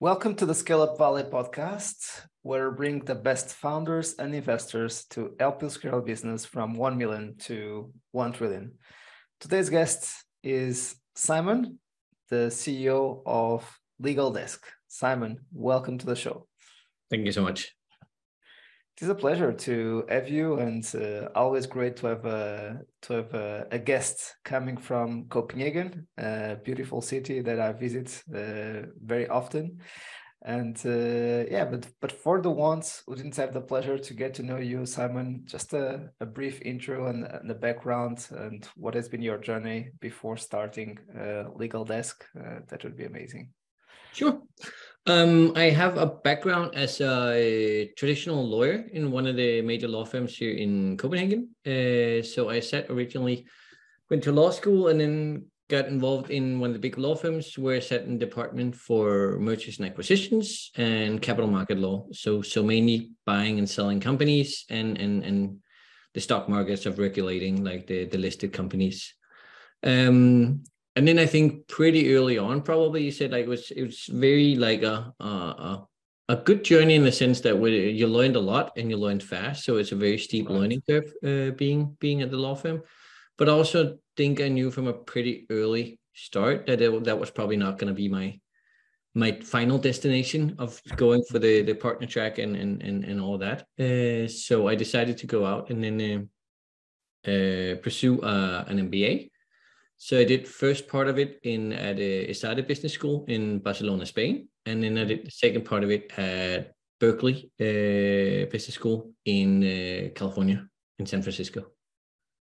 Welcome to the ScaleUp Valley podcast, where we bring the best founders and investors to help you scale a business from 1 million to 1 trillion. Today's guest is Simon, the CEO of LegalTech. Simon, welcome to the show. Thank you so much. It is a pleasure to have you, and always great to have a guest coming from Copenhagen, a beautiful city that I visit very often. And but for the ones who didn't have the pleasure to get to know you, Simon, just a brief intro and the background and what has been your journey before starting LegalTech. That would be amazing. Sure. I have a background as a traditional lawyer in one of the major law firms here in Copenhagen. So I went to law school and then got involved in one of the big law firms where I sat in the department for mergers and acquisitions and capital market law. So mainly buying and selling companies and the stock markets of regulating like the listed companies. And then I think pretty early on, probably you said like it was very like a good journey in the sense that you learned a lot and you learned fast. So it's a very steep learning curve being at the law firm. But I also think I knew from a pretty early start that that was probably not going to be my final destination of going for the partner track and all that. So I decided to go out and then pursue an MBA. So I did first part of it at a startup business school in Barcelona, Spain. And then I did the second part of it at Berkeley Business School in California, in San Francisco.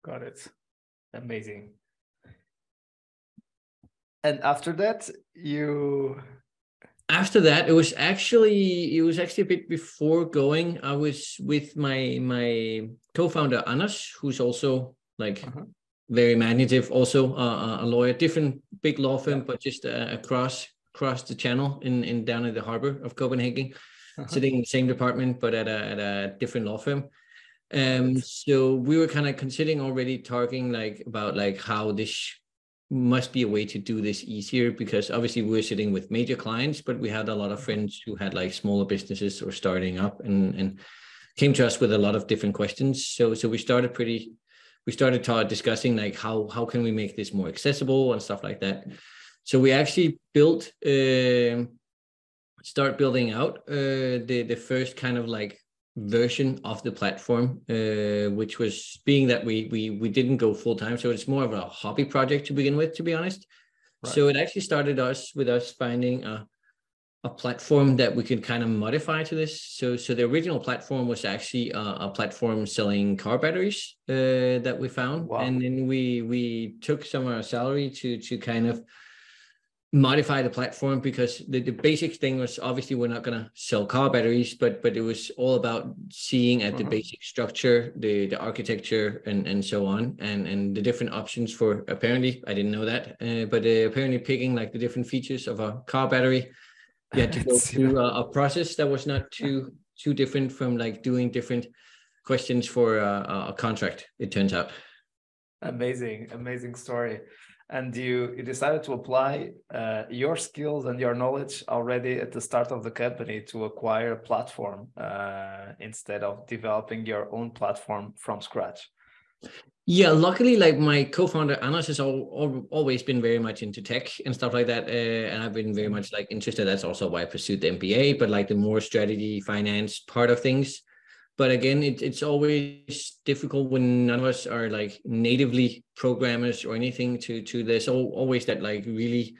Got it. Amazing. And after that, After that, it was actually a bit before going. I was with my co-founder, Anders, who's also like... very imaginative, also a lawyer, different big law firm, but just across the channel in down at the harbor of Copenhagen, sitting in the same department, but at a different law firm. So we were kind of considering already talking like about like how this must be a way to do this easier, because obviously we were sitting with major clients, but we had a lot of friends who had like smaller businesses or starting up and came to us with a lot of different questions. So we started discussing like how can we make this more accessible and stuff like that. So we actually start building out the first kind of like version of the platform, which was being that we didn't go full time. So it's more of a hobby project to begin with, to be honest. Right. So it actually started with us finding a platform that we could kind of modify to this. So the original platform was actually a platform selling car batteries that we found. Wow. And then we took some of our salary to kind of modify the platform, because the basic thing was obviously we're not going to sell car batteries, but it was all about seeing at the basic structure, the architecture and so on, and the different options for, apparently, I didn't know that, but apparently picking like the different features of a car battery. You had to go through a process that was not too different from like doing different questions for a contract, it turns out. Amazing story. And you decided to apply your skills and your knowledge already at the start of the company to acquire a platform instead of developing your own platform from scratch. Yeah, luckily, like my co-founder Anders has always been very much into tech and stuff like that, and I've been very much like interested. That's also why I pursued the MBA, but like the more strategy, finance part of things. But again, it's always difficult when none of us are like natively programmers or anything. There's always that like really,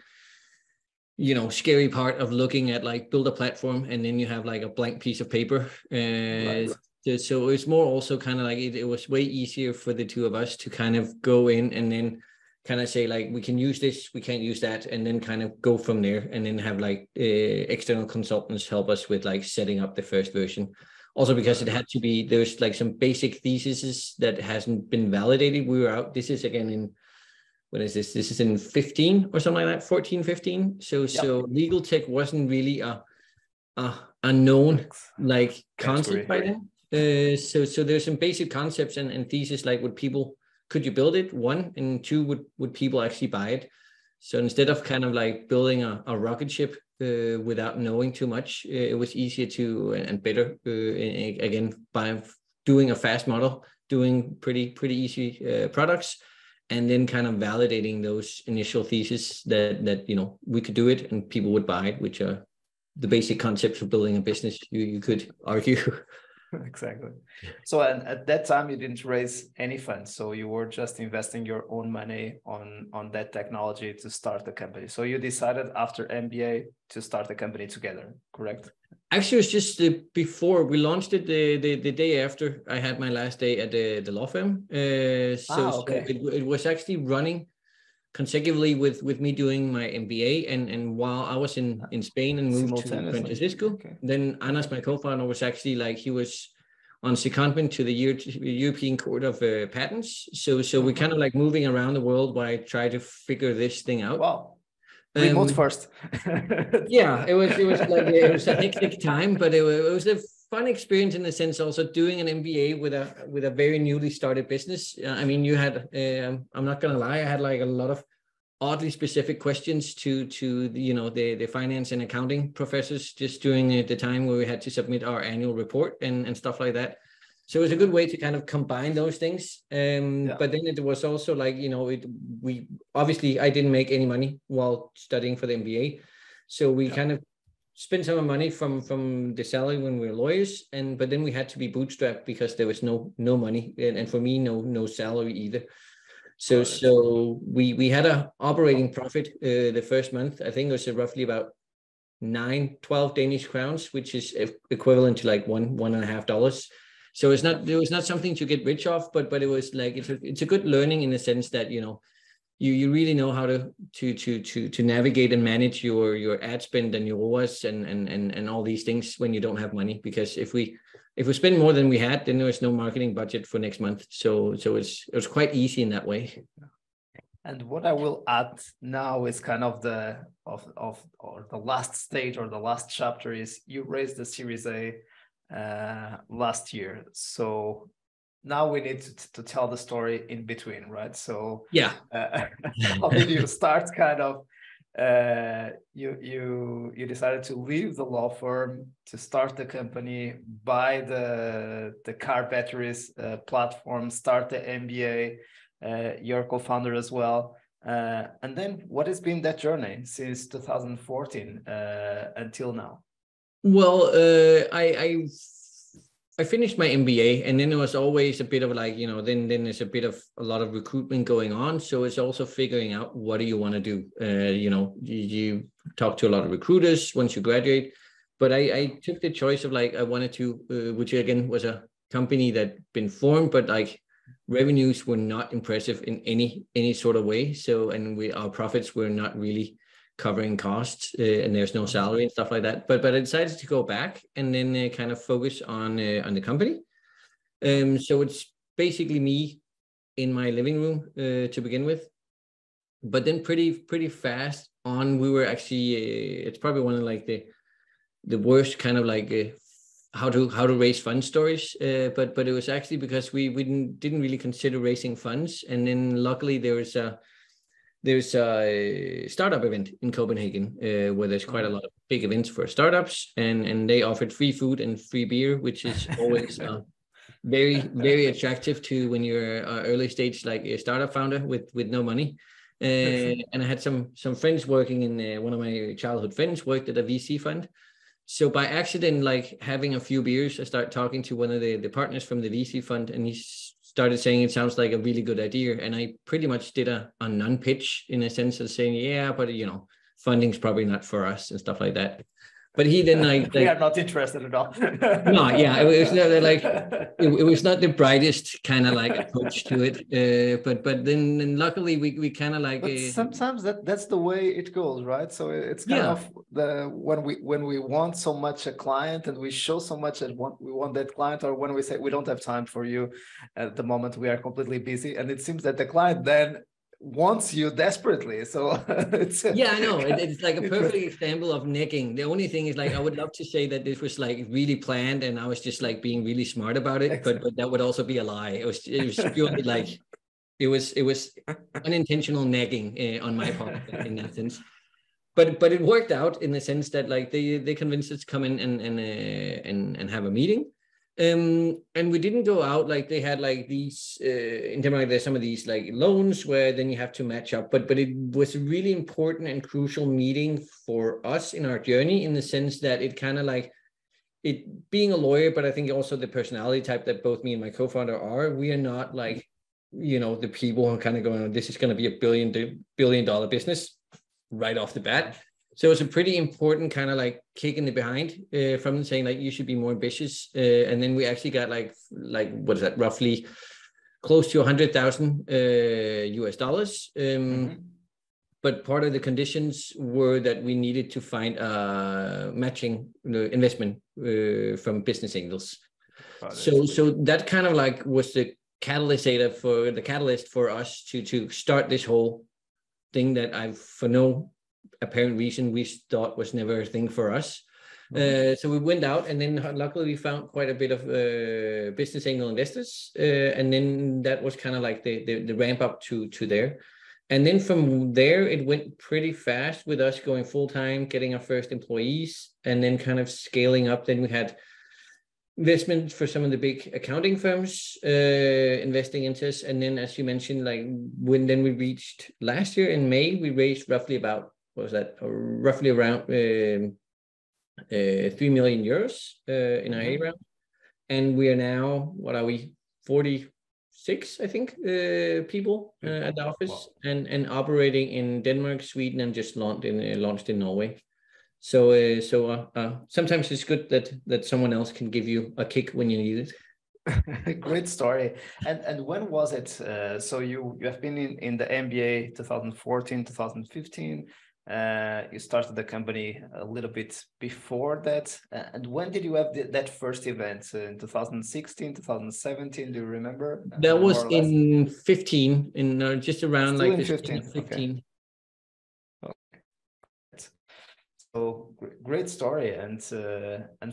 scary part of looking at like build a platform and then you have like a blank piece of paper. Right. So it's more also kind of like it was way easier for the two of us to kind of go in and then kind of say like, we can use this, we can't use that, and then kind of go from there, and then have like external consultants help us with like setting up the first version. Also because there's like some basic theses that hasn't been validated. We were out, this is again when is this? This is in 15 or something like that, 14, 15. So LegalTech wasn't really a known like concept by then. So there's some basic concepts and thesis, like could you build it? One, and two, would people actually buy it? So instead of kind of like building a rocket ship without knowing too much. It was easier to and better again by doing a fast model, doing pretty easy products, and then kind of validating those initial theses that we could do it and people would buy it, which are the basic concepts of building a business. You could argue. Exactly. So at that time you didn't raise any funds, so you were just investing your own money on that technology to start the company. So you decided after MBA to start the company together, correct? Actually, it was just before we launched it, the day after I had my last day at the law firm. Okay. So it was actually running consecutively with me doing my MBA, and while I was in Spain and moved to San Francisco, then Anas, my co-founder, was actually he was on secondment to the European Court of Patents. So we kind of moving around the world while I try to figure this thing out. Wow. Remote first. Yeah, it was a hectic time, but it was a fun experience in the sense also doing an MBA with a very newly started business. I mean, you had I'm not gonna lie, I had a lot of oddly specific questions to the finance and accounting professors just during the time where we had to submit our annual report and stuff like that. So it was a good way to kind of combine those things. But then it was also we obviously I didn't make any money while studying for the MBA, so we kind of spent some money from the salary when we were lawyers, but then we had to be bootstrapped because there was no money, and for me no salary either. So we had a operating profit the first month. I think it was roughly about 12 Danish crowns, which is equivalent to $1.50. So it was not something to get rich off, but it was it's a good learning in the sense that you really know how to navigate and manage your ad spend and your ROAS and all these things when you don't have money. Because if we spend more than we had, then there was no marketing budget for next month. So it was quite easy in that way. And what I will add now is kind of the last stage or the last chapter is you raised the Series A last year. So now we need to tell the story in between, right? So yeah, how did you start? Kind of, you decided to leave the law firm to start the company, buy the car batteries platform, start the MBA. Your co-founder as well, and then what has been that journey since 2014 until now? Well, I finished my MBA, and then it was always a bit of then there's a lot of recruitment going on. So it's also figuring out what do you want to do. You talk to a lot of recruiters once you graduate, but I took the choice of I wanted to, which again was a company that been formed, but revenues were not impressive in any sort of way. So, and our profits were not really covering costs, and there's no salary and stuff like that. But I decided to go back and then kind of focus on the company. So it's basically me in my living room to begin with. But then pretty fast on, we were actually it's probably one of the worst kind of how to raise fund stories, but it was actually because we didn't really consider raising funds, and then luckily there's a startup event in Copenhagen where there's quite a lot of big events for startups, and they offered free food and free beer, which is always very, very attractive to when you're early stage a startup founder with no money. And I had some friends working in one of my childhood friends worked at a VC fund. So by accident, having a few beers, I started talking to one of the partners from the VC fund, and he started saying it sounds like a really good idea. And I pretty much did a non-pitch in a sense of saying, yeah, but funding's probably not for us and stuff like that. But he then we are not interested at all. No, yeah, it was not the brightest kind of approach to it. But then luckily we kind of But sometimes that's the way it goes, right? So it's kind of when we want so much a client and we show so much that we want that client, or when we say we don't have time for you at the moment, we are completely busy, and it seems that the client then wants you desperately. So it's I know it's a perfect example of negging. The only thing is I would love to say that this was really planned and I was just being really smart about it. Exactly. But that would also be a lie. It was purely it was unintentional negging on my part in that sense. but it worked out in the sense that like they convinced us to come in and have a meeting. And we didn't go out like they had like these in Denmark. There's some of these like loans where then you have to match up, but it was a really important and crucial meeting for us in our journey, in the sense that it kind of like it being a lawyer, but I think also the personality type that both me and my co-founder are. We are not like, the people who are kind of going, this is going to be a billion dollar business right off the bat. So it was a pretty important kind of like kick in the behind from them, saying like you should be more ambitious. And then we actually got like what is that, roughly close to 100,000 US dollars. But part of the conditions were that we needed to find matching investment from business angels. So that kind of like was the catalyst for us to start this whole thing that for no apparent reason we thought was never a thing for us. So we went out, and then luckily we found quite a bit of business angel investors, and then that was kind of like the ramp up to there. And then from there it went pretty fast with us going full time, getting our first employees, and then kind of scaling up. Then we had investment for some of the big accounting firms investing into us. And then, as you mentioned, like then we reached last year in May, we raised roughly about, roughly around 3 million euros in our A round. And we are now, 46, I think, people at the office. Wow. and operating in Denmark, Sweden, and just launched in Norway. So sometimes it's good that someone else can give you a kick when you need it. Great story. And when was it? So you have been in the MBA 2014, 2015. You started the company a little bit before that. And when did you have that first event? In 2016, 2017? Do you remember? That was in 15, just around still like in this 15. 15. Okay. So great story, and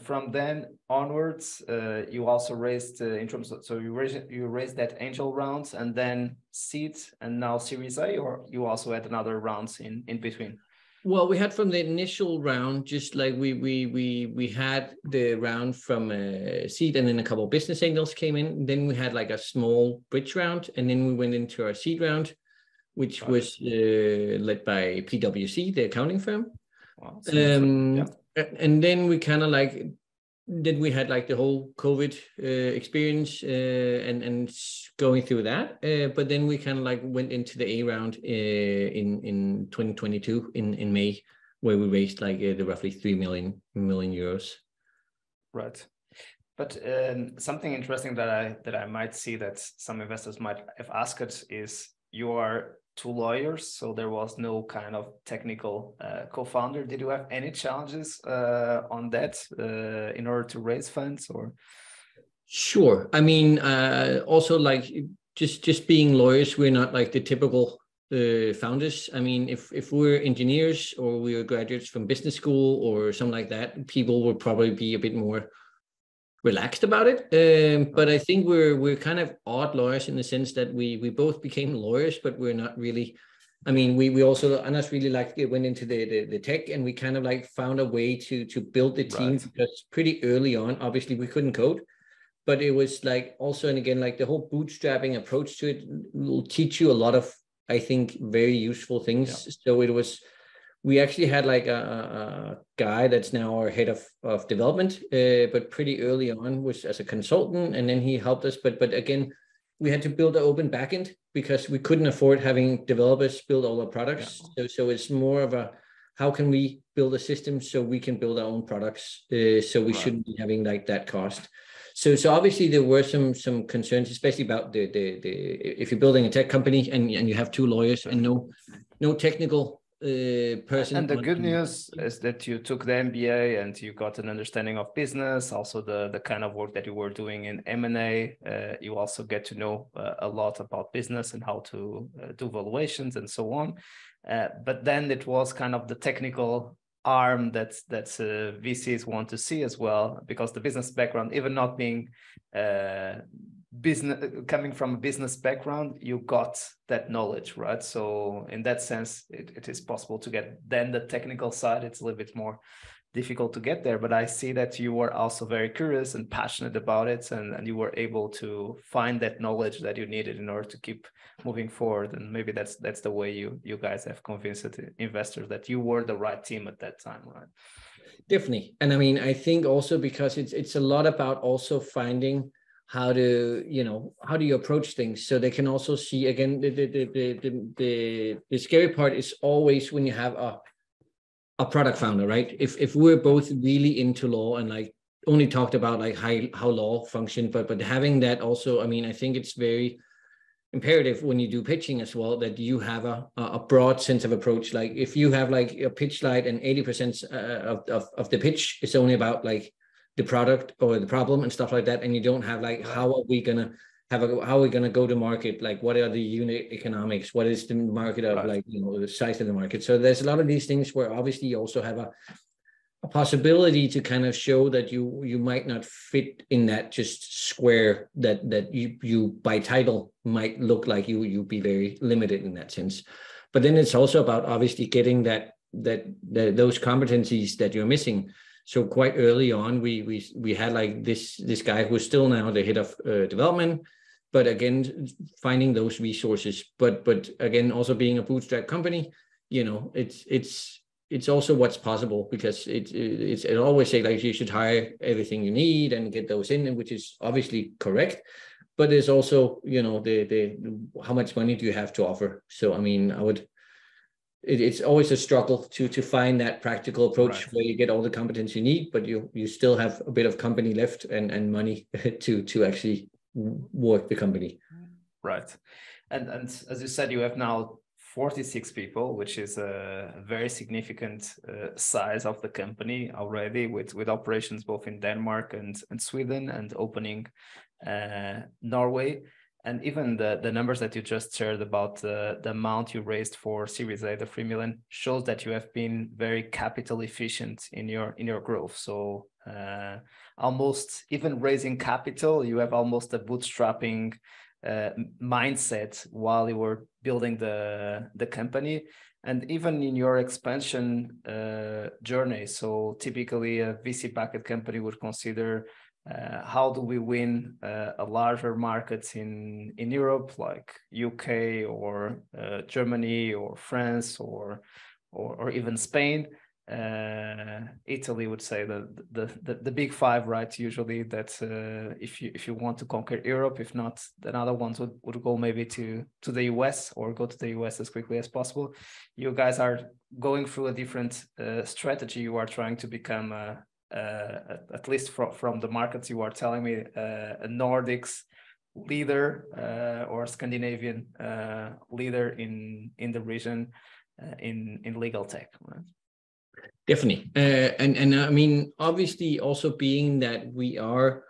from then onwards, you also raised in terms of, so you raised that angel rounds, and then seed, and now Series A, or you also had another rounds in between? Well, we had from the initial round, just like we had the round from seed, and then a couple of business angels came in. Then we had like a small bridge round, and then we went into our seed round, which was led by PwC, the accounting firm. Wow. And then we kind of like, then we had like the whole COVID experience and going through that. But then we kind of like went into the A round in 2022 in May, where we raised like the roughly 3 million euros. Right. But something interesting that I might see that some investors might have asked is, you are two lawyers, so there was no kind of technical co-founder. Did you have any challenges on that in order to raise funds, or? Sure. I mean, also like just being lawyers, we're not like the typical founders. I mean, if we're engineers or we were graduates from business school or something like that, people will probably be a bit more relaxed about it. But I think we're kind of odd lawyers in the sense that we both became lawyers, but we're not really. I mean, we also Anas really like went into the tech, and we kind of like found a way to build the team. Right. Because pretty early on, obviously we couldn't code, but it was like also, and again, like the whole bootstrapping approach to it will teach you a lot of, I think, very useful things. Yeah. So we actually had like a guy that's now our head of development, but pretty early on was as a consultant, and then he helped us. But again, we had to build an open backend because we couldn't afford having developers build all our products. Yeah. So it's more of a, how can we build a system so we can build our own products? So we shouldn't be having like that cost. So obviously there were some concerns, especially about the if you're building a tech company and you have two lawyers and no technical person. And the good news is that you took the MBA and you got an understanding of business, also the kind of work that you were doing in M&A. You also get to know a lot about business and how to do valuations and so on. But then it was kind of the technical arm that VCs want to see as well, because the business background, even not being business, coming from a business background, you got that knowledge, right? So in that sense, it is possible to get. Then the technical side, it's a little bit more difficult to get there, but I see that you were also very curious and passionate about it, and you were able to find that knowledge that you needed in order to keep moving forward. And maybe that's the way you guys have convinced the investors that you were the right team at that time, right? Definitely. And I mean, I think also because it's a lot about also finding how to, how do you approach things, so they can also see, again, the scary part is always when you have a product founder, right? If we're both really into law and like only talked about like how law function, but having that also, I mean, I think it's very imperative when you do pitching as well that you have a broad sense of approach. Like if you have like a pitch slide and 80% of the pitch is only about like the product or the problem and stuff like that, and you don't have like how are we gonna go to market, like what are the unit economics, what is the market of like the size of the market. So there's a lot of these things where obviously you also have a possibility to kind of show that you might not fit in that just square that you by title might look like you be very limited in that sense. But then it's also about obviously getting those competencies that you're missing. So quite early on, we had like this guy who's still now the head of development, but again finding those resources. But again, also being a bootstrap company, it's also what's possible, because it always say like you should hire everything you need and get those in, which is obviously correct. But there's also the how much money do you have to offer. So I mean, it's always a struggle to find that practical approach where you get all the competence you need, but you still have a bit of company left and money to actually work the company. Right. And as you said, you have now 46 people, which is a very significant size of the company already, with operations both in Denmark and Sweden, and opening Norway. And even the numbers that you just shared about the amount you raised for Series A, the 3 million, shows that you have been very capital efficient in your growth. So almost even raising capital, you have almost a bootstrapping mindset while you were building the company. And even in your expansion journey, so typically a VC-backed company would consider how do we win a larger market in Europe, like UK or Germany or France or even Spain. Italy would say the big five, right? Usually that if you want to conquer Europe, if not, then other ones would go maybe to the US, or go to the US as quickly as possible. You guys are going through a different strategy. You are trying to become at least from the markets you are telling me, a Nordics leader or Scandinavian leader in the region in LegalTech, right? Definitely. And I mean, obviously also being that we are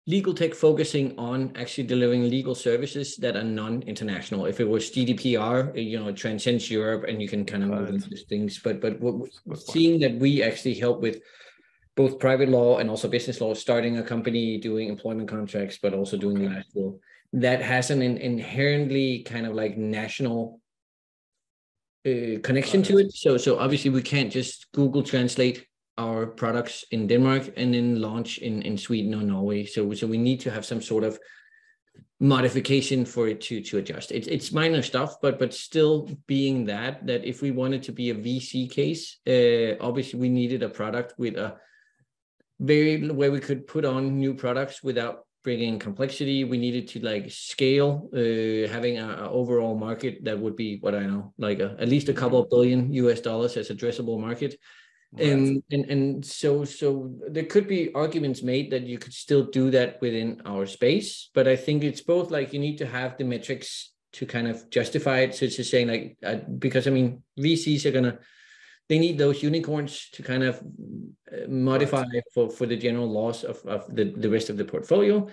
LegalTech focusing on actually delivering legal services that are non-international. If it was GDPR, it transcends Europe and you can kind of move into these things. But seeing that we actually help with both private law and also business law, starting a company, doing employment contracts, but also doing last will, that has an inherently kind of like national connection to it. So obviously we can't just Google Translate our products in Denmark and then launch in Sweden or Norway. So we need to have some sort of modification for it to adjust. It's minor stuff, but still being that if we wanted to be a VC case, obviously we needed a product with a where we could put on new products without bringing complexity. We needed to like scale, having an overall market that would be what I know, like at least a couple of $billion US as addressable market. Right. And so there could be arguments made that you could still do that within our space, but I think it's both like you need to have the metrics to kind of justify it. So it's just saying like, because I mean, VCs are they need those unicorns to kind of modify for the general loss of the rest of the portfolio.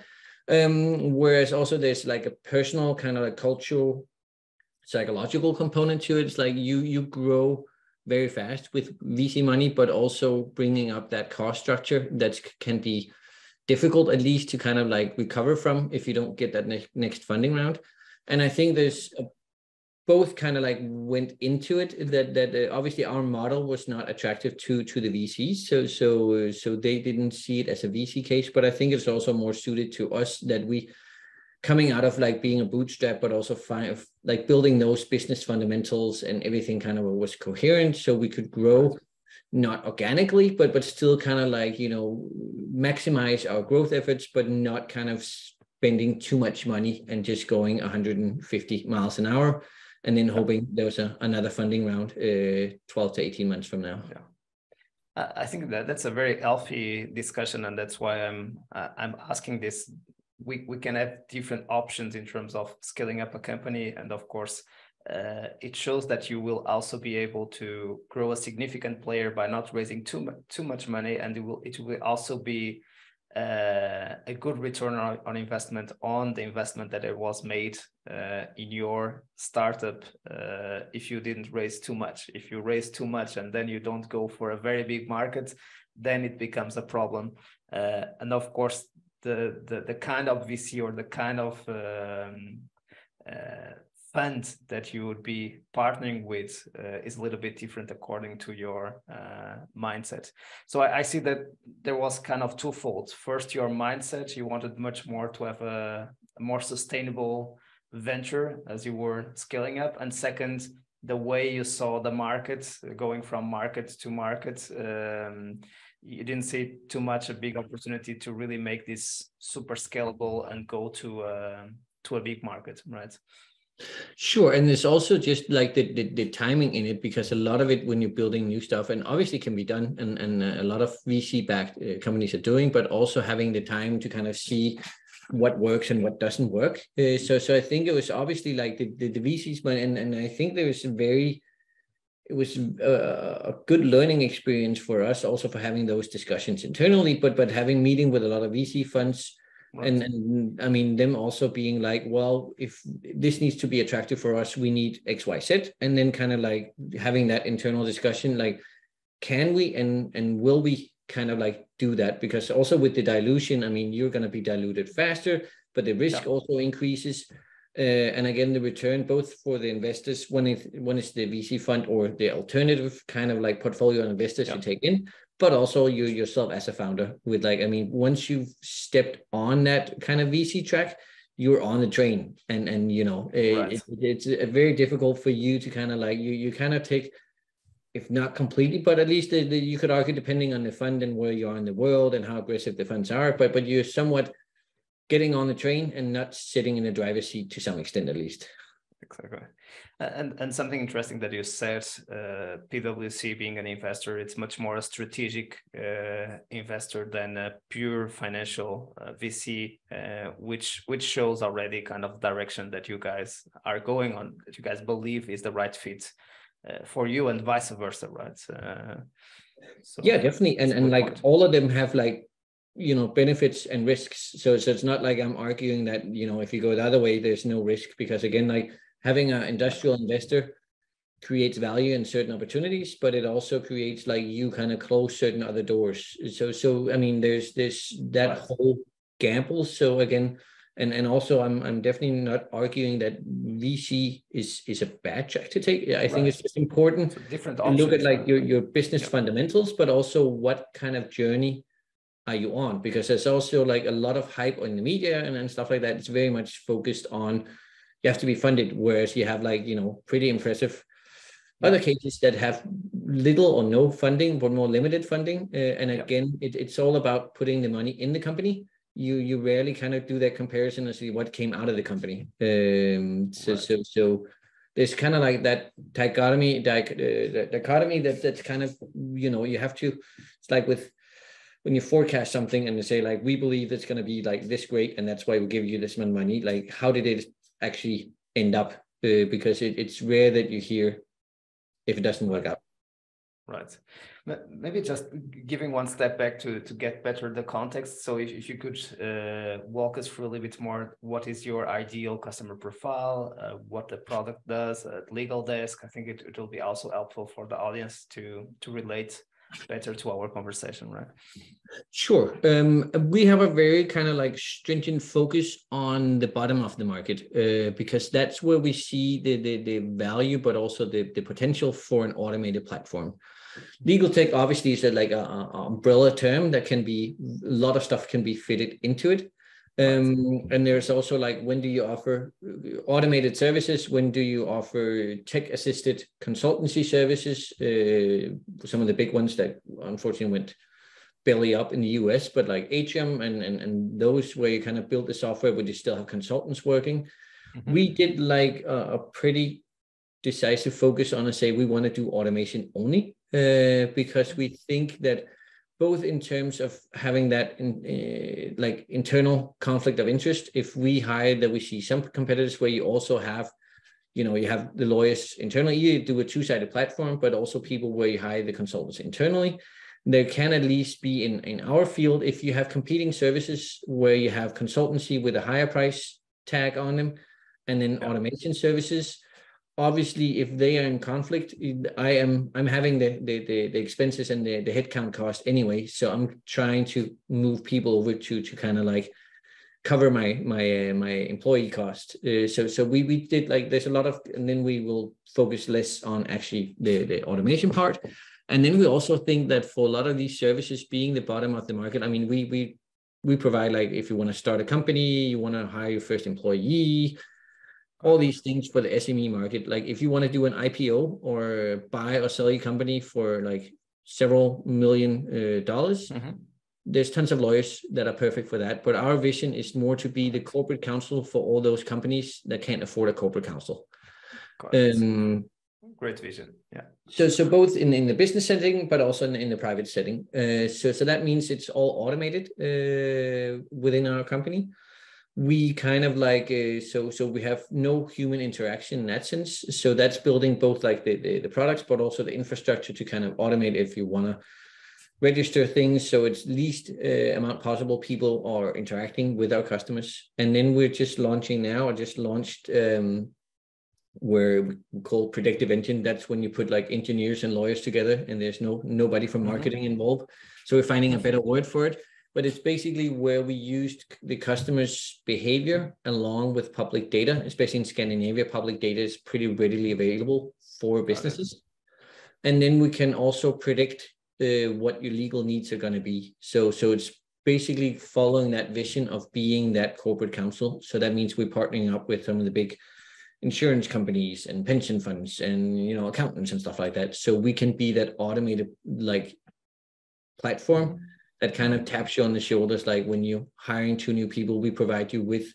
Whereas also there's like a personal kind of like cultural, psychological component to it. It's like you grow very fast with VC money, but also bringing up that cost structure that can be difficult at least to kind of like recover from if you don't get that next funding round. And I think there's both kind of like went into it that obviously our model was not attractive to the VCs, so they didn't see it as a VC case, but I think it's also more suited to us that we coming out of like being a bootstrap, but also like building those business fundamentals and everything kind of was coherent, so we could grow not organically, but still kind of like, you know, maximize our growth efforts, but not kind of spending too much money and just going 150 miles an hour and then hoping there was another funding round 12 to 18 months from now. Yeah. I think that's a very healthy discussion, and that's why I'm asking this. We can have different options in terms of scaling up a company, and of course, it shows that you will also be able to grow a significant player by not raising too much money, and it will also be a good return on investment on the investment that it was made in your startup. If you didn't raise too much, if you raise too much and then you don't go for a very big market, then it becomes a problem. And of course, the kind of VC or the kind of fund that you would be partnering with is a little bit different according to your mindset. So I see that there was kind of twofold. First, your mindset, you wanted much more to have a more sustainable venture as you were scaling up. And second, the way you saw the market going from market to market, you didn't see too much a big opportunity to really make this super scalable and go to a big market, right? Sure. And there's also just like the timing in it, because a lot of it when you're building new stuff, and obviously can be done, and a lot of VC-backed companies are doing, but also having the time to kind of see what works and what doesn't work. So I think it was obviously like the VCs, and I think there was it was a good learning experience for us also for having those discussions internally, but having meeting with a lot of VC funds. Right. And I mean, them also being like, well, if this needs to be attractive for us, we need X, Y, Z. And then kind of like having that internal discussion, like, can we and will we kind of like do that? Because also with the dilution, I mean, you're going to be diluted faster, but the risk also increases. And again, the return both for the investors, one is the VC fund or the alternative kind of like portfolio investors you take in, but also you yourself as a founder with like, I mean, once you've stepped on that kind of VC track, you're on the train, and you know, it's very difficult for you to kind of like, you kind of take, if not completely, but at least you could argue, depending on the fund and where you are in the world and how aggressive the funds are, but you're somewhat getting on the train and not sitting in the driver's seat to some extent, at least. Exactly. And something interesting that you said, PwC being an investor, it's much more a strategic investor than a pure financial VC, which shows already kind of direction that you guys are going on, that you guys believe is the right fit for you, and vice versa, right? So yeah, definitely. And like point. All of them have like, you know, benefits and risks. So it's not like I'm arguing that, you know, if you go the other way, there's no risk, because again, like having an industrial investor creates value and certain opportunities, but it also creates like you kind of close certain other doors. So I mean, there's that whole gamble. So again, and also I'm definitely not arguing that VC is a bad track to take. I think it's just important to look at like your business fundamentals, but also what kind of journey are you on? Because there's also like a lot of hype in the media and stuff like that. It's very much focused on you have to be funded, whereas you have like, you know, pretty impressive other cases that have little or no funding, but more limited funding. And again, it's all about putting the money in the company. You rarely kind of do that comparison and see what came out of the company. So there's kind of like that dichotomy that's kind of, you know, you have to, it's like with, when you forecast something and they say like, we believe it's going to be like this great, and that's why we give you this much money, like how did it actually end up? Because it's rare that you hear if it doesn't work out. Right. Maybe just giving one step back to get better the context. So if you could walk us through a little bit more, what is your ideal customer profile, what the product does at LegalTech? I think it will be also helpful for the audience to relate better to our conversation, right? Sure. We have a very kind of like stringent focus on the bottom of the market, because that's where we see the value, but also the potential for an automated platform. LegalTech obviously is like a umbrella term that can be, a lot of stuff can be fitted into it. And there's also like, when do you offer automated services? When do you offer tech assisted consultancy services? Some of the big ones that unfortunately went belly up in the US, but like Atrium and those where you kind of build the software, but you still have consultants working. We did like a pretty decisive focus on say we want to do automation only, because we think that both in terms of having that like internal conflict of interest, if we hire, that we see some competitors where you also have, you have the lawyers internally, you do a two-sided platform, but also people where you hire the consultants internally. There can at least be in our field, if you have competing services where you have consultancy with a higher price tag on them, and then automation services. Obviously, if they are in conflict, I'm having the expenses and the headcount cost anyway. So I'm trying to move people over to kind of like cover my employee cost. So we did like, there's a lot of, and then we will focus less on actually the automation part. And then we also think that for a lot of these services being the bottom of the market, I mean, we provide, like, if you want to start a company, you want to hire your first employee, all these things for the SME market. Like if you want to do an IPO or buy or sell your company for like several million dollars, there's tons of lawyers that are perfect for that. But our vision is more to be the corporate counsel for all those companies that can't afford a corporate counsel. Great vision. Yeah. So both in the business setting, but also in the private setting. So that means it's all automated within our company. We kind of like, so we have no human interaction in that sense. So that's building both like the products, but also the infrastructure to kind of automate if you want to register things. So it's least amount possible people are interacting with our customers. And then we're just launching now, or just launched where we call predictive engine. That's when you put like engineers and lawyers together and there's nobody from marketing involved. So we're finding a better word for it. But it's basically where we used the customer's behavior along with public data, especially in Scandinavia. Public data is pretty readily available for businesses. And then we can also predict what your legal needs are going to be. So it's basically following that vision of being that corporate counsel. So that means we're partnering up with some of the big insurance companies and pension funds and, accountants and stuff like that. So we can be that automated like platform that kind of taps you on the shoulders. Like when you're hiring 2 new people, we provide you with,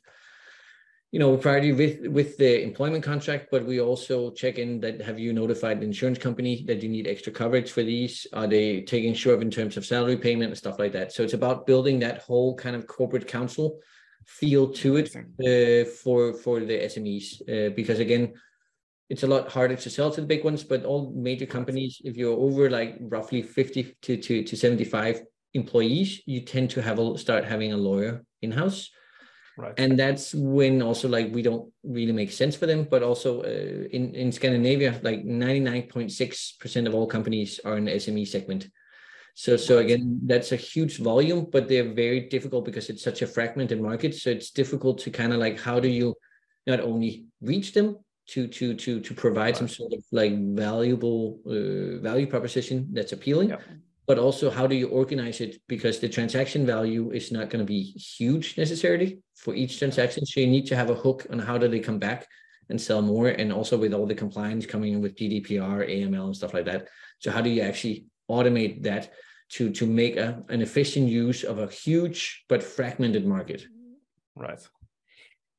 with the employment contract, but we also check in that, have you notified the insurance company that you need extra coverage for these? Are they taking care of in terms of salary payment and stuff like that? So it's about building that whole kind of corporate counsel feel to it for the SMEs, because again, it's a lot harder to sell to the big ones, but all major companies, if you're over like roughly 50 to 75 employees, you tend to start having a lawyer in-house. Right. And that's when also like we don't really make sense for them, but also in Scandinavia, like 99.6% of all companies are in the SME segment. So again, that's a huge volume, but they're very difficult because it's such a fragmented market. So it's difficult to kind of like, how do you not only reach them to provide some sort of like valuable value proposition that's appealing, but also how do you organize it? Because the transaction value is not going to be huge necessarily for each transaction. So you need to have a hook on how do they come back and sell more. And also with all the compliance coming in with GDPR, AML and stuff like that. So how do you actually automate that to make an efficient use of a huge but fragmented market? Right.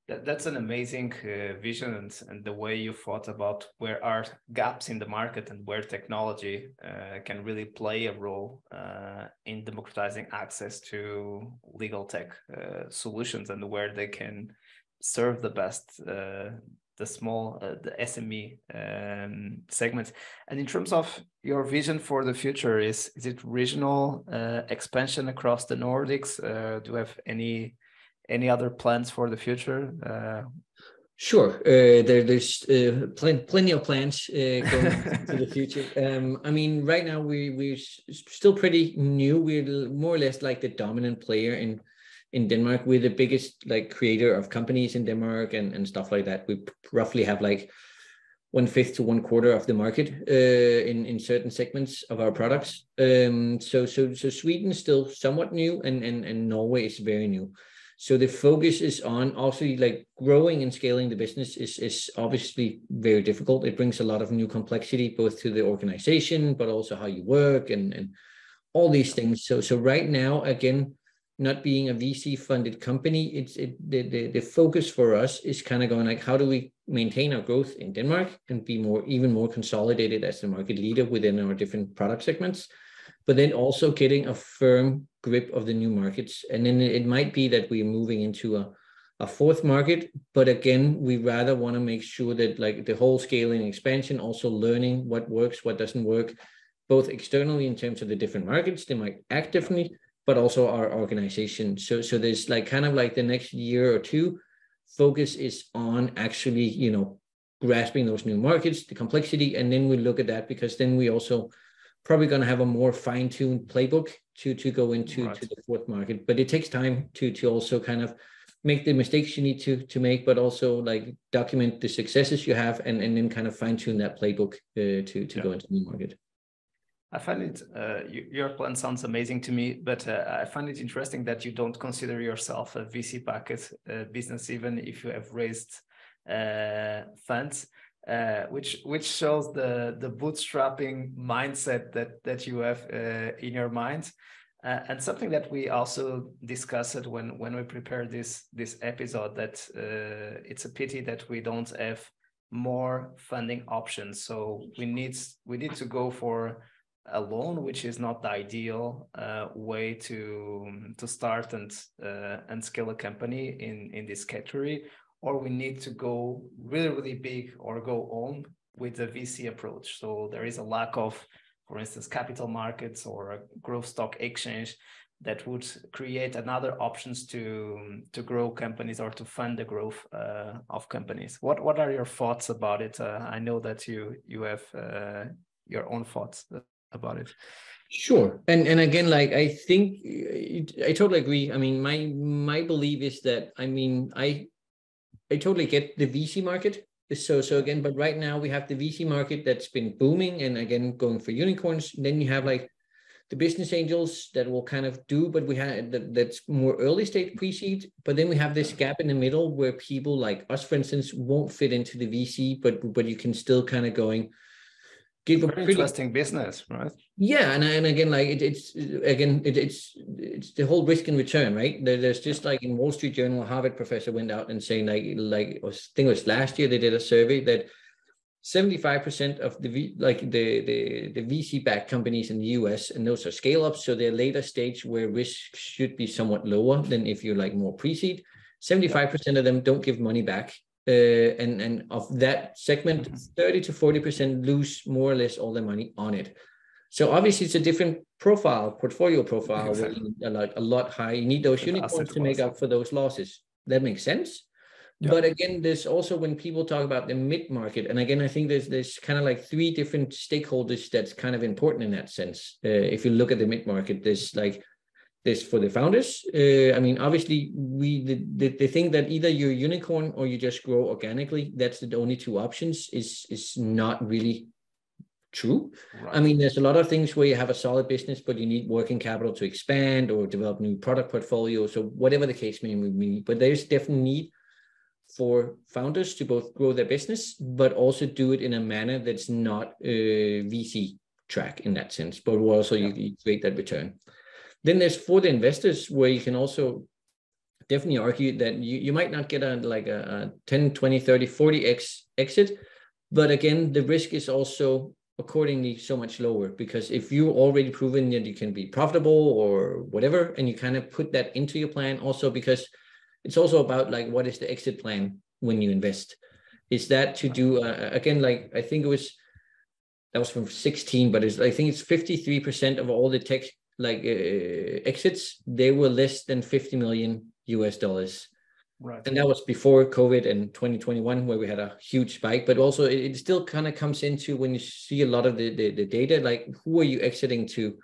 That's an amazing vision, and the way you thought about where are gaps in the market and where technology can really play a role in democratizing access to legal tech solutions, and where they can serve the best the SME segments. And in terms of your vision for the future, is it regional expansion across the Nordics? Do you have any other plans for the future? Sure. There's plenty of plans going into the future. I mean, right now we're still pretty new. We're more or less like the dominant player in Denmark. We're the biggest like creator of companies in Denmark and stuff like that. We roughly have like 1/5 to 1/4 of the market in certain segments of our products. So Sweden is still somewhat new, and Norway is very new. So the focus is on also like growing and scaling the business is obviously very difficult. It brings a lot of new complexity both to the organization, but also how you work and all these things. So right now, again, not being a VC funded company, the focus for us is kind of going like, how do we maintain our growth in Denmark and be even more consolidated as the market leader within our different product segments, but then also getting a firm grip of the new markets. And then it might be that we're moving into a fourth market, but again, we rather want to make sure that like the whole scaling expansion, also learning what works, what doesn't work, both externally in terms of the different markets, they might act differently, but also our organization. So there's like kind of like the next year or two, focus is on actually, you know, grasping those new markets, the complexity, and then we look at that because then we also probably going to have a more fine-tuned playbook to go into to the fourth market. But it takes time to also kind of make the mistakes you need to make, but also like document the successes you have and then kind of fine-tune that playbook to go into the new market. I find it, your plan sounds amazing to me, but I find it interesting that you don't consider yourself a VC packet business, even if you have raised funds, which shows the bootstrapping mindset that you have in your mind. And something that we also discussed when we prepared this episode, that it's a pity that we don't have more funding options. So we need to go for a loan, which is not the ideal way to start and scale a company in this category, or we need to go really big or go on with the VC approach. So there is a lack of, for instance, capital markets or a growth stock exchange that would create another options to grow companies or to fund the growth of companies. What are your thoughts about it? I know that you have your own thoughts about it. Sure. And again, like, I think I totally agree. I mean, my belief is that, I mean, I totally get the VC market. So again, but right now we have the VC market that's been booming and again, going for unicorns. Then you have like the business angels that will kind of do, but we have that's more early stage pre-seed. But then we have this gap in the middle where people like us, for instance, won't fit into the VC, but you can still kind of give a pretty interesting business, right? Yeah, and again, like it's the whole risk and return, right? There's just like in Wall Street Journal, a Harvard professor went out and saying I think it was last year they did a survey that 75% of the VC-backed companies in the US, and those are scale-ups, so they're later stage where risk should be somewhat lower than if you're like more pre-seed. 75% of them don't give money back. And of that segment, 30 to 40% lose more or less all their money on it. So obviously it's a different portfolio profile, exactly. Where you need a lot higher. You need those unicorns to make up for those losses. That makes sense. Yep. But again, there's also when people talk about the mid-market, and again, I think there's kind of like three different stakeholders that's kind of important in that sense. If you look at the mid-market, there's like this for the founders. I mean, obviously, the thing that either you're a unicorn or you just grow organically, that's the only two options, is not really true. Right. I mean, there's a lot of things where you have a solid business, but you need working capital to expand or develop new product portfolio. So whatever the case may be, but there's definitely need for founders to both grow their business, but also do it in a manner that's not a VC track in that sense, but also you create that return. Then there's for the investors where you can also definitely argue that you might not get a 10, 20, 30, 40x exit. But again, the risk is also accordingly so much lower, because if you're already proven that you can be profitable or whatever, and you kind of put that into your plan also, because it's also about like, what is the exit plan when you invest? Is that to do, again, like, I think that was from 16, but I think it's 53% of all the tech exits, they were less than $50 million US. Right. And that was before COVID and 2021, where we had a huge spike. But also it still kind of comes into when you see a lot of the data, like who are you exiting to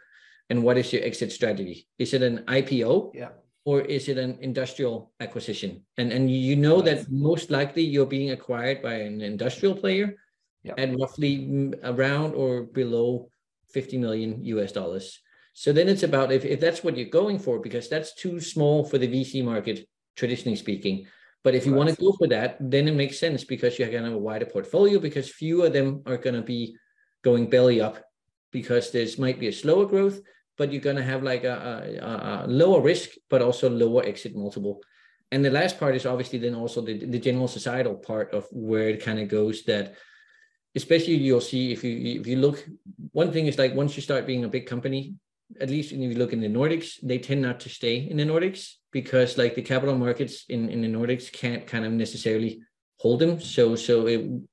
and what is your exit strategy? Is it an IPO? Yeah. Or is it an industrial acquisition? And you know that most likely you're being acquired by an industrial player at roughly around or below 50 million US dollars. So then it's about if that's what you're going for, because that's too small for the VC market, traditionally speaking. But if you want to go for that, then it makes sense because you're going to have a wider portfolio, because few of them are going to be going belly up, because there's might be a slower growth, but you're going to have like a lower risk, but also lower exit multiple. And the last part is obviously then also the general societal part of where it kind of goes, that especially you'll see if you look, one thing is like once you start being a big company, at least if you look in the Nordics, they tend not to stay in the Nordics because like the capital markets in the Nordics can't kind of necessarily hold them. So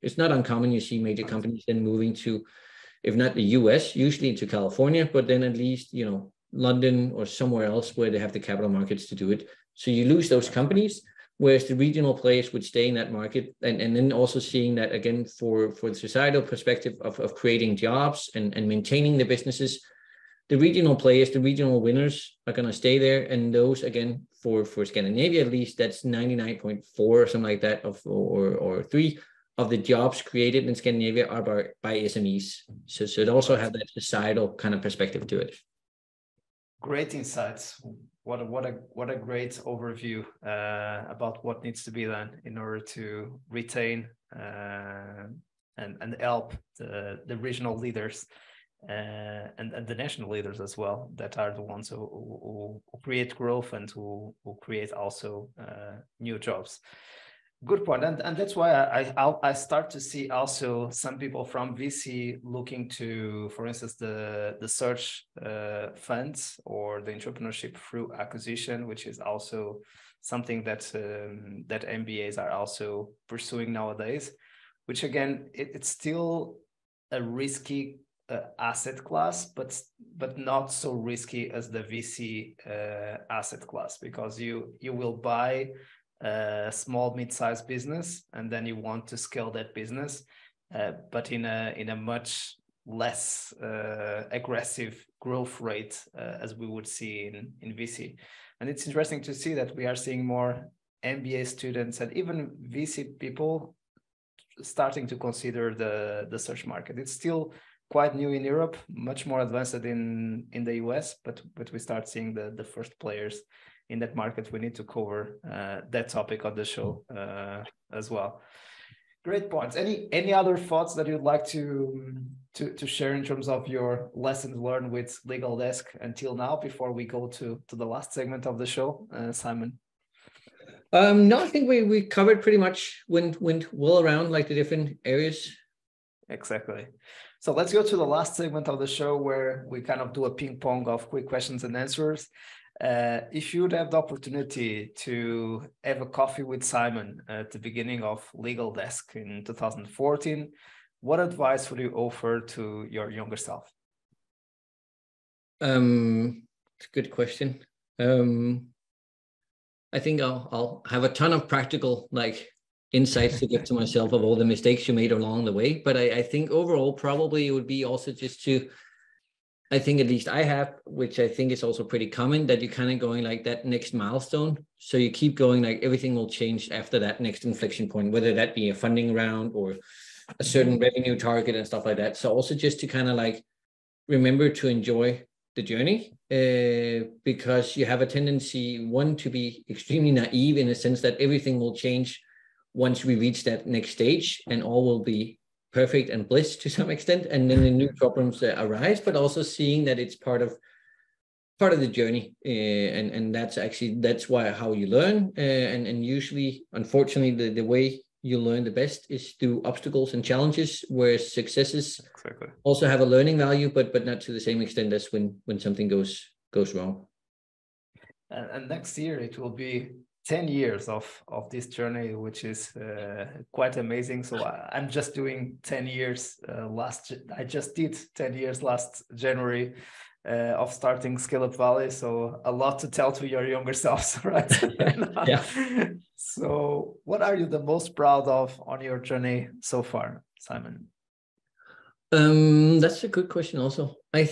it's not uncommon you see major companies then moving to, if not the US, usually to California, but then at least, London or somewhere else where they have the capital markets to do it. So you lose those companies, whereas the regional players would stay in that market. And then also seeing that again for the societal perspective of creating jobs and maintaining the businesses, the regional players, the regional winners are going to stay there. And those, again, for Scandinavia, at least, that's 99.4 or something like that, or 3 of the jobs created in Scandinavia are by SMEs. So it also has that societal kind of perspective to it. Great insights. What a great overview about what needs to be done in order to retain and help the regional leaders and the national leaders as well, that are the ones who create growth and who create also new jobs. Good point, and that's why I start to see also some people from VC looking to, for instance, the search funds or the entrepreneurship through acquisition, which is also something that that MBAs are also pursuing nowadays. Which again, it's still a risky asset class, but not so risky as the VC asset class, because you will buy a small mid-sized business and then you want to scale that business, but in a much less aggressive growth rate as we would see in VC. And it's interesting to see that we are seeing more MBA students and even VC people starting to consider the search market. It's still quite new in Europe, much more advanced in the US, but we start seeing the first players in that market. We need to cover that topic on the show as well. Great points. Any other thoughts that you'd like to share in terms of your lessons learned with LegalDesk until now, before we go to the last segment of the show, Simon? No, I think we covered pretty much, went well around like the different areas. Exactly. So let's go to the last segment of the show, where we kind of do a ping pong of quick questions and answers. If you would have the opportunity to have a coffee with Simon at the beginning of LegalDesk in 2014, what advice would you offer to your younger self? It's a good question. I think I'll have a ton of practical insights to give to myself of all the mistakes you made along the way. But I think overall, probably it would be also just to, I think at least I have, which I think is also pretty common, that you're kind of going like that next milestone. So you keep going, like everything will change after that next inflection point, whether that be a funding round or a certain revenue target and stuff like that. So also just to kind of remember to enjoy the journey, because you have a tendency, one, to be extremely naive in the sense that everything will change once we reach that next stage and all will be perfect and bliss to some extent, and then the new problems arise, but also seeing that it's part of the journey, and that's why how you learn, and usually, unfortunately, the way you learn the best is through obstacles and challenges, whereas successes also have a learning value, but not to the same extent as when something goes wrong. And next year it will be 10 years of this journey, which is quite amazing. So I'm just doing 10 years I just did 10 years last January. of starting ScaleUp Valley. So a lot to tell to your younger selves, right? Yeah. So what are you the most proud of on your journey so far, Simon? That's a good question also. I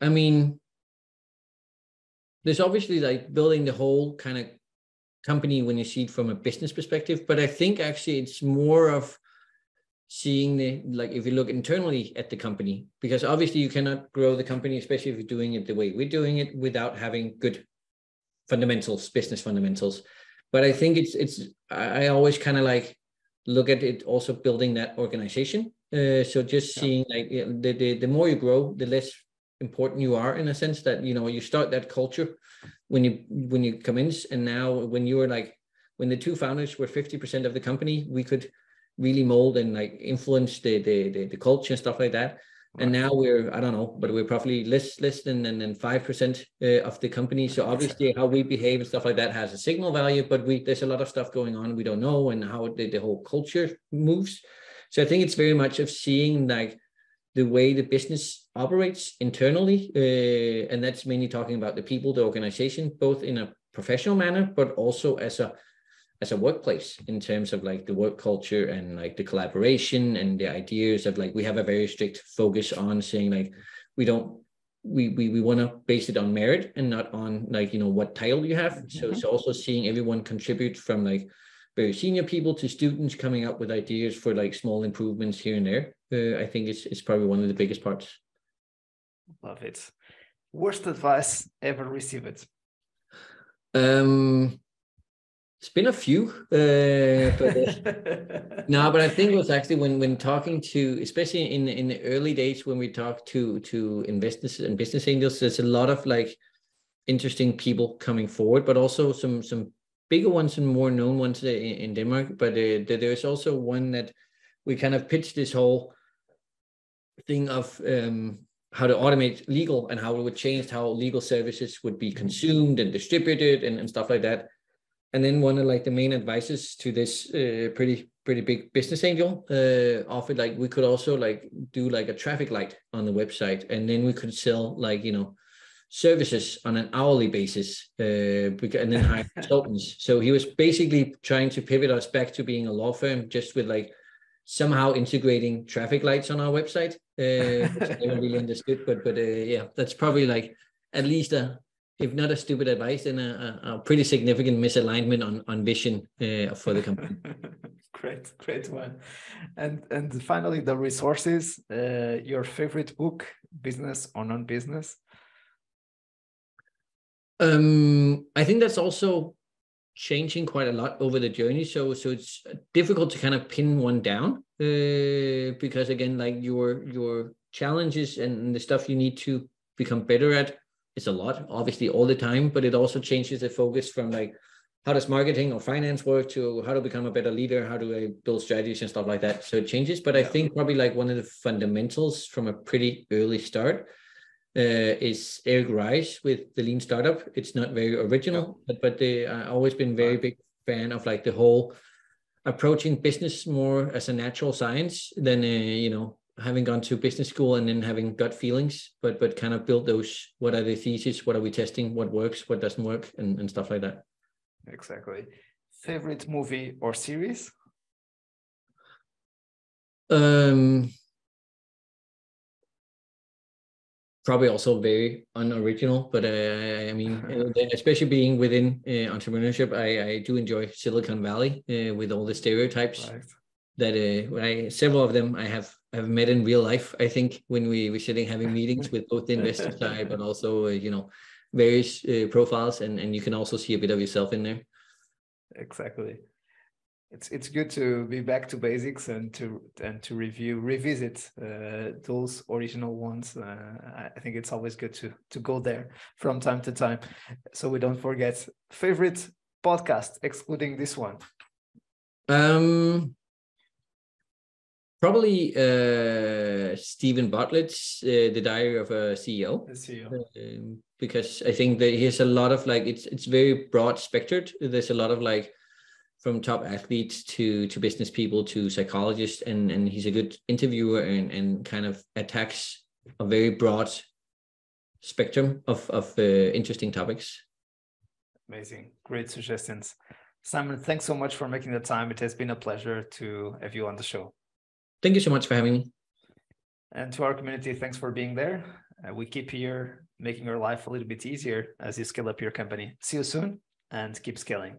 mean, there's obviously like building the whole kind of company when you see it from a business perspective, but I think actually it's more of seeing the, like, if you look internally at the company, because obviously you cannot grow the company, especially if you're doing it the way we're doing it, without having good fundamentals, business fundamentals. But I think I always kind of like look at it also building that organization. So just seeing like the more you grow, the less important you are, in a sense that, you know, you start that culture when you come in, and now when you were like, when the two founders were 50% of the company, we could really mold and like influence the culture and stuff like that. And now we're, I don't know, but we're probably less than 5% of the company. So obviously how we behave and stuff like that has a signal value, but there's a lot of stuff going on we don't know, and how the whole culture moves. So I think it's very much of seeing like the way the business operates internally. And that's mainly talking about the people, the organization, both in a professional manner, but also as a workplace, in terms of like the work culture and like the collaboration and the ideas of like, we have a very strict focus on saying like, we want to base it on merit and not on like, you know, what title you have. So it's also seeing everyone contribute, from like very senior people to students, coming up with ideas for like small improvements here and there. I think it's probably one of the biggest parts. Love it. Worst advice ever received? It's been a few, but no, but I think it was actually when talking to, especially in the early days when we talked to investors and business angels, there's a lot of like interesting people coming forward, but also some bigger ones and more known ones in Denmark. But there's also one that we kind of pitched this whole thing of how to automate legal, and how it would change how legal services would be consumed and distributed and stuff like that. And then one of like the main advices to this pretty big business angel offered like, we could also like do like a traffic light on the website, and then we could sell like, you know, services on an hourly basis, and then hire consultants. So he was basically trying to pivot us back to being a law firm, just with like somehow integrating traffic lights on our website, which I never really understood. But yeah, that's probably like at least if not a stupid advice, then a pretty significant misalignment on vision for the company. Great one. And finally, the resources. Your favorite book, business or non-business? I think that's also changing quite a lot over the journey. So it's difficult to kind of pin one down, because again, like your challenges and the stuff you need to become better at, it's a lot, obviously, all the time, but it also changes the focus from like, how does marketing or finance work, to how to become a better leader, how do I build strategies and stuff like that. So it changes, but I think probably like one of the fundamentals from a pretty early start is Eric Rice with the Lean Startup. It's not very original, but I've always been very big fan of like the whole approaching business more as a natural science than you know, having gone to business school and then having gut feelings, but kind of build those, what are the theses, what are we testing, what works, what doesn't work, and stuff like that. Exactly. Favorite movie or series? Probably also very unoriginal, but I mean, especially being within entrepreneurship, I do enjoy Silicon Valley with all the stereotypes. That several of them I have met in real life. I think when we were sitting having meetings with both the investor side, but also you know, various profiles, and you can also see a bit of yourself in there. Exactly. It's good to be back to basics and to revisit those original ones. I think it's always good to go there from time to time, so we don't forget. Favorite podcast, excluding this one? Probably Stephen Bartlett's The Diary of a CEO. The CEO. Because I think that he has a lot of like, it's very broad spectred. There's a lot of like, from top athletes to business people to psychologists, and he's a good interviewer and kind of attacks a very broad spectrum of interesting topics. Amazing. Great suggestions. Simon, thanks so much for making the time. It has been a pleasure to have you on the show. Thank you so much for having me. And to our community, thanks for being there. We keep here making your life a little bit easier as you scale up your company. See you soon and keep scaling.